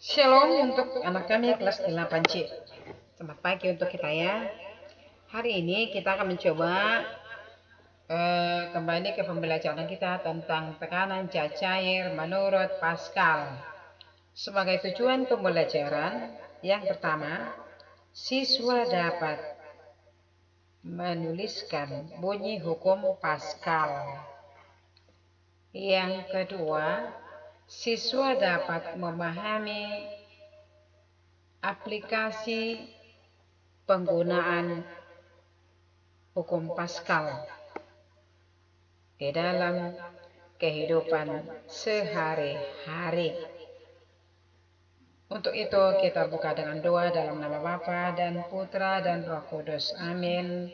Shalom untuk anak kami kelas 8C. Selamat pagi untuk kita ya. Hari ini kita akan mencoba kembali ke pembelajaran kita tentang tekanan zat cair menurut Pascal. Sebagai tujuan pembelajaran, yang pertama, siswa dapat menuliskan bunyi hukum Pascal. Yang kedua, siswa dapat memahami aplikasi penggunaan hukum Pascal di dalam kehidupan sehari-hari. Untuk itu kita buka dengan doa dalam nama Bapa dan Putra dan Roh Kudus. Amin.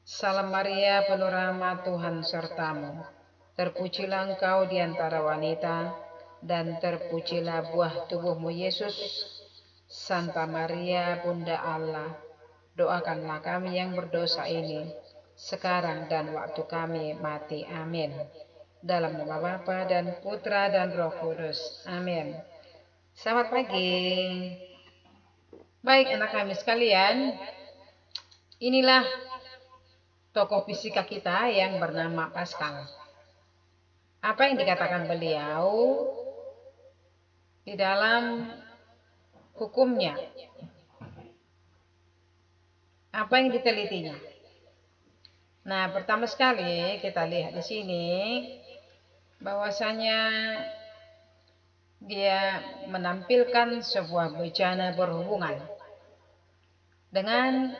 Salam Maria, penuh rahmat, Tuhan sertamu. Terpujilah engkau di antara wanita, dan terpujilah buah tubuhmu Yesus. Santa Maria, Bunda Allah, doakanlah kami yang berdosa ini, sekarang dan waktu kami mati. Amin. Dalam nama Bapa dan Putra dan Roh Kudus. Amin. Selamat pagi. Baik anak kami sekalian, inilah tokoh fisika kita yang bernama Pascal. Apa yang dikatakan beliau di dalam hukumnya? Apa yang ditelitinya? Nah, pertama sekali kita lihat di sini bahwasanya dia menampilkan sebuah bejana berhubungan dengan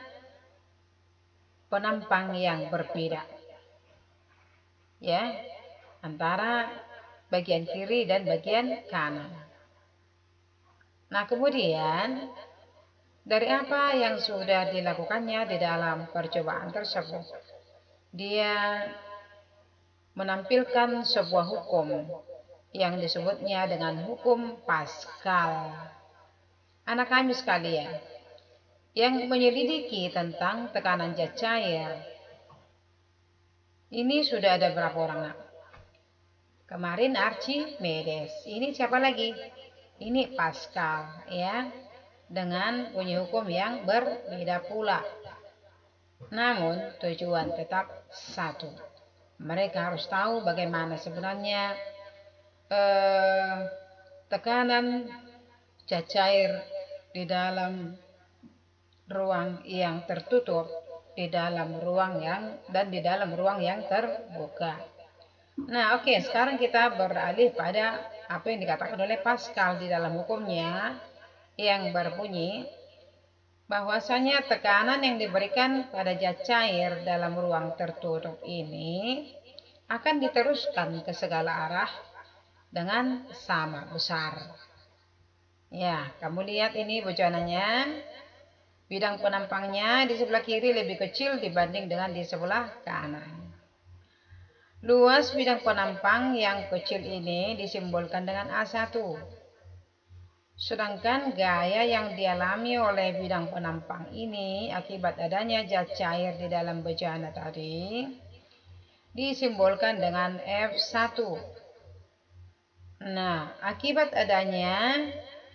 penampang yang berbeda, ya, antara bagian kiri dan bagian kanan. Nah, kemudian dari apa yang sudah dilakukannya di dalam percobaan tersebut, dia menampilkan sebuah hukum yang disebutnya dengan hukum Pascal. Anak kami sekalian, yang menyelidiki tentang tekanan zat cair ini sudah ada berapa orang, nak? Kemarin Archimedes, ini siapa lagi? Ini Pascal, ya, dengan bunyi hukum yang berbeda pula. Namun tujuan tetap satu. Mereka harus tahu bagaimana sebenarnya tekanan zat cair di dalam ruang yang tertutup, di dalam ruang yang terbuka. Nah, oke, sekarang kita beralih pada apa yang dikatakan oleh Pascal di dalam hukumnya yang berbunyi bahwasanya tekanan yang diberikan pada zat cair dalam ruang tertutup ini akan diteruskan ke segala arah dengan sama besar. Ya, kamu lihat ini bejananya. Bidang penampangnya di sebelah kiri lebih kecil dibanding dengan di sebelah kanan. Luas bidang penampang yang kecil ini disimbolkan dengan A1. Sedangkan gaya yang dialami oleh bidang penampang ini akibat adanya zat cair di dalam bejana tadi disimbolkan dengan F1. Nah, akibat adanya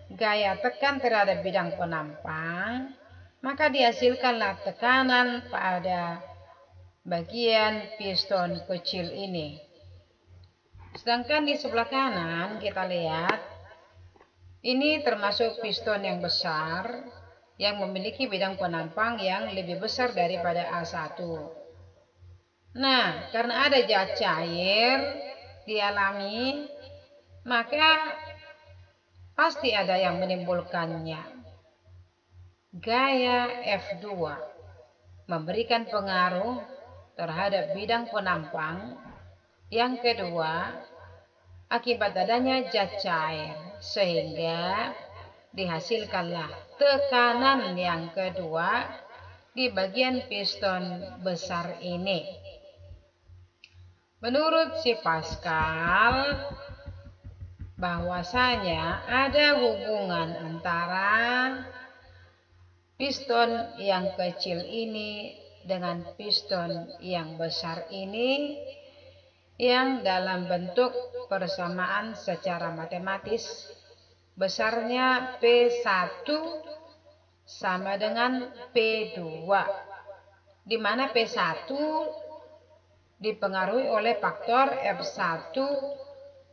gaya tekan terhadap bidang penampang, maka dihasilkanlah tekanan pada bagian piston kecil ini. Sedangkan di sebelah kanan kita lihat, ini termasuk piston yang besar yang memiliki bidang penampang yang lebih besar daripada A1. Nah, karena ada zat cair dialami, maka pasti ada yang menimbulkannya. Gaya F2 memberikan pengaruh terhadap bidang penampang. Yang kedua, akibat adanya zat cair, sehingga dihasilkanlah tekanan yang kedua di bagian piston besar ini. Menurut si Pascal, bahwasanya ada hubungan antara piston yang kecil ini dengan piston yang besar ini, yang dalam bentuk persamaan secara matematis besarnya P1 sama dengan P2, di mana P1 dipengaruhi oleh faktor F1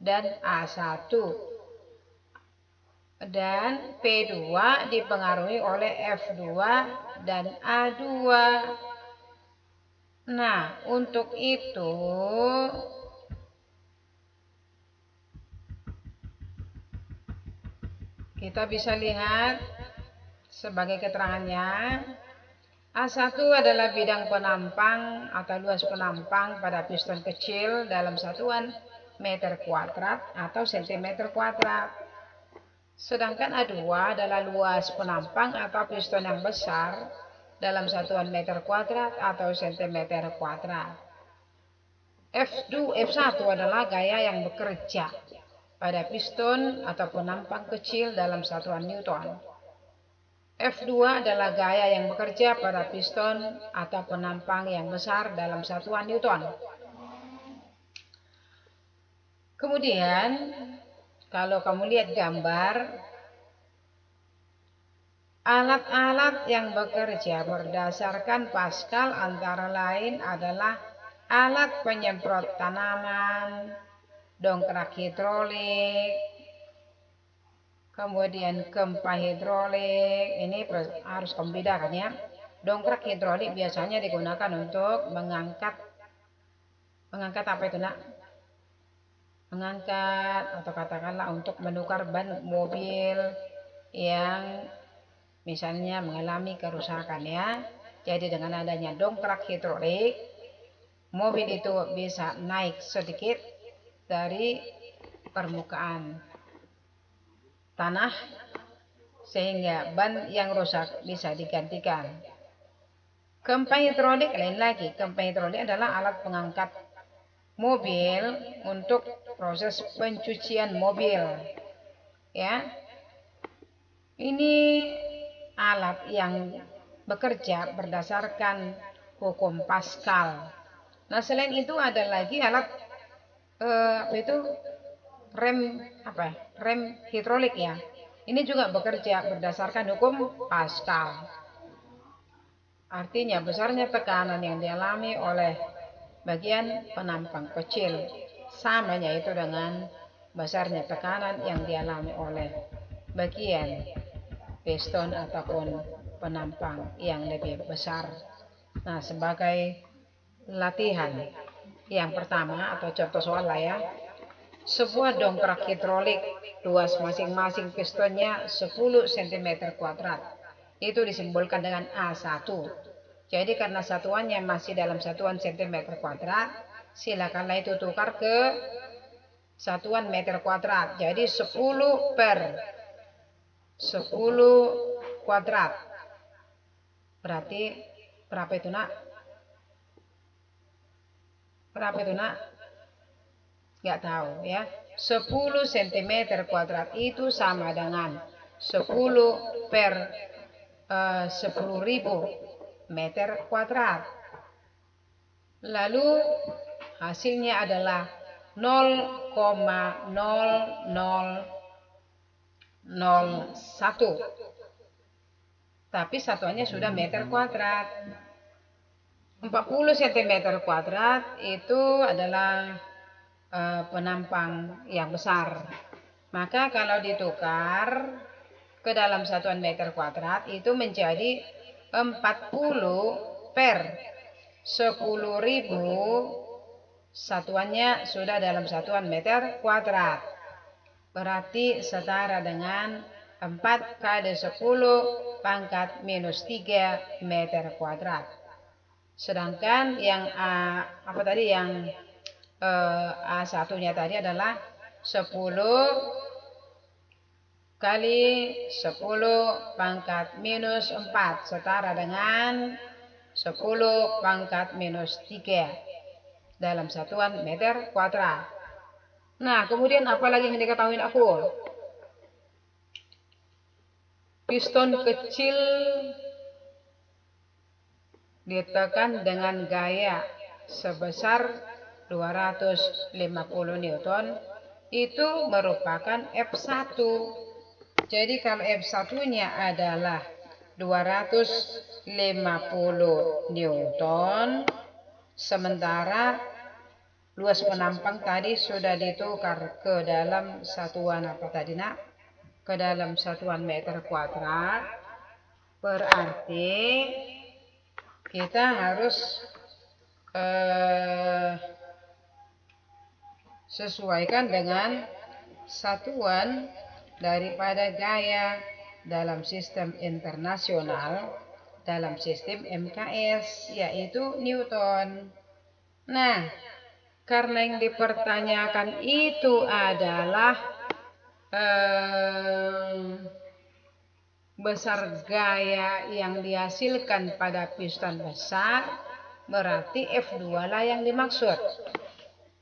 dan A1, dan P2 dipengaruhi oleh F2 dan A2. Nah, untuk itu kita bisa lihat sebagai keterangannya, A1 adalah bidang penampang atau luas penampang pada piston kecil dalam satuan meter kuadrat atau sentimeter kuadrat. Sedangkan A2 adalah luas penampang atau piston yang besar dalam satuan meter kuadrat atau sentimeter kuadrat. F1 adalah gaya yang bekerja pada piston atau penampang kecil dalam satuan Newton. F2 adalah gaya yang bekerja pada piston atau penampang yang besar dalam satuan Newton. Kemudian, kalau kamu lihat gambar, alat-alat yang bekerja berdasarkan Pascal antara lain adalah alat penyemprot tanaman, dongkrak hidrolik, kemudian gempa hidrolik. Ini harus kamu bedakan ya. Dongkrak hidrolik biasanya digunakan untuk mengangkat apa itu nak? Mengangkat atau katakanlah untuk menukar ban mobil yang misalnya mengalami kerusakan ya. Jadi dengan adanya dongkrak hidrolik, mobil itu bisa naik sedikit dari permukaan tanah sehingga ban yang rusak bisa digantikan. Gempa hidrolik lain lagi. Gempa hidrolik adalah alat pengangkat mobil untuk proses pencucian mobil. Ya. Ini alat yang bekerja berdasarkan hukum Pascal. Nah, selain itu ada lagi alat rem hidrolik ya. Ini juga bekerja berdasarkan hukum Pascal. Artinya besarnya tekanan yang dialami oleh bagian penampang kecil sama yaitu dengan besarnya tekanan yang dialami oleh bagian piston ataupun penampang yang lebih besar. Nah, sebagai latihan yang pertama atau contoh soal lah ya. Sebuah dongkrak hidrolik luas masing-masing pistonnya 10 cm kuadrat. Itu disimbolkan dengan A1. Jadi karena satuannya masih dalam satuan cm kuadrat, silakanlah itu tukar ke satuan meter kuadrat. Jadi 10 per 10 kuadrat. Berarti berapa itu nak? Berapa itu nak? Nggak tahu ya. 10 cm kuadrat itu sama dengan 10 per 10.000 meter kuadrat. Lalu hasilnya adalah 0,0001. Tapi satuannya sudah meter kuadrat. 40 cm kuadrat itu adalah penampang yang besar. Maka kalau ditukar ke dalam satuan meter kuadrat itu menjadi 40 per 10.000, satuannya sudah dalam satuan meter kuadrat. Berarti setara dengan 4 kali 10 pangkat minus 3 meter kuadrat. Sedangkan yang A1-nya tadi adalah 10 kali 10 pangkat minus 4 setara dengan 10 pangkat minus 3 dalam satuan meter kuadrat. Nah, kemudian apa lagi yang diketahui aku? Piston kecil ditekan dengan gaya sebesar 250 Newton itu merupakan F1. Jadi kalau F1-nya adalah 250 Newton, sementara luas penampang tadi sudah ditukar ke dalam satuan apa tadi nak? Ke dalam satuan meter kuadrat. Berarti kita harus sesuaikan dengan satuan daripada gaya dalam sistem internasional, dalam sistem MKS, yaitu Newton. Nah, karena yang dipertanyakan itu adalah besar gaya yang dihasilkan pada piston besar, berarti F2 lah yang dimaksud.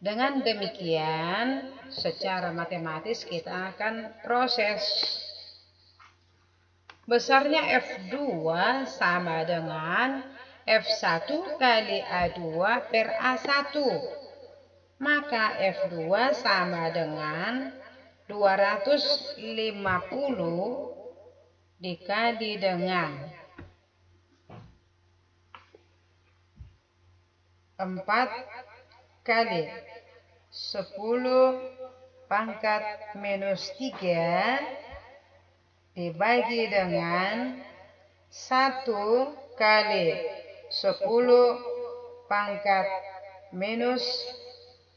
Dengan demikian, secara matematis kita akan proses. Besarnya F2 sama dengan F1 kali A2 per A1. Maka F2 sama dengan 250 dikali dengan 4 kali 10 pangkat minus 3 dibagi dengan 1 kali 10 pangkat minus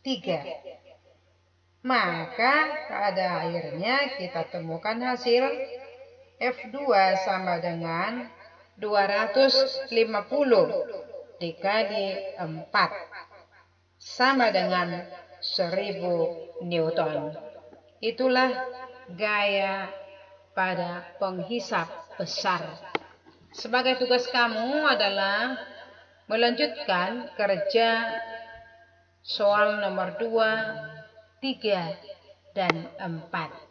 3. Maka pada akhirnya kita temukan hasil F2 sama dengan 250 dikali 4 sama dengan 1000 Newton. Itulah gaya pada penghisap besar. Sebagai tugas kamu adalah melanjutkan kerja soal nomor 2, 3, dan 4.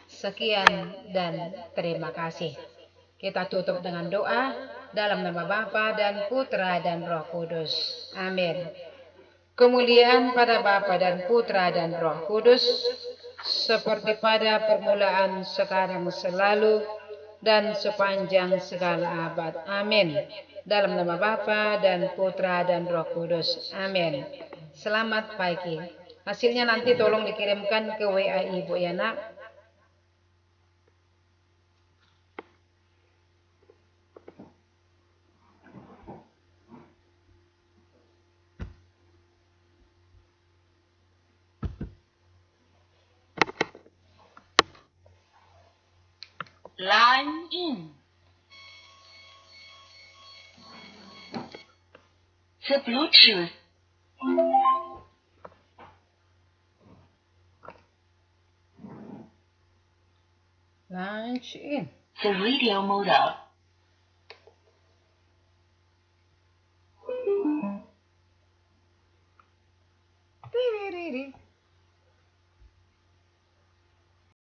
Sekian dan terima kasih. Kita tutup dengan doa dalam nama Bapa dan Putra dan Roh Kudus. Amin. Kemuliaan pada Bapa dan Putra dan Roh Kudus, seperti pada permulaan, sekarang, selalu, dan sepanjang segala abad. Amin. Dalam nama Bapa dan Putra dan Roh Kudus. Amin. Selamat pagi. Hasilnya nanti tolong dikirimkan ke WA Ibu ya nak. Line in. The Bluetooth. Launch in. The radio modem.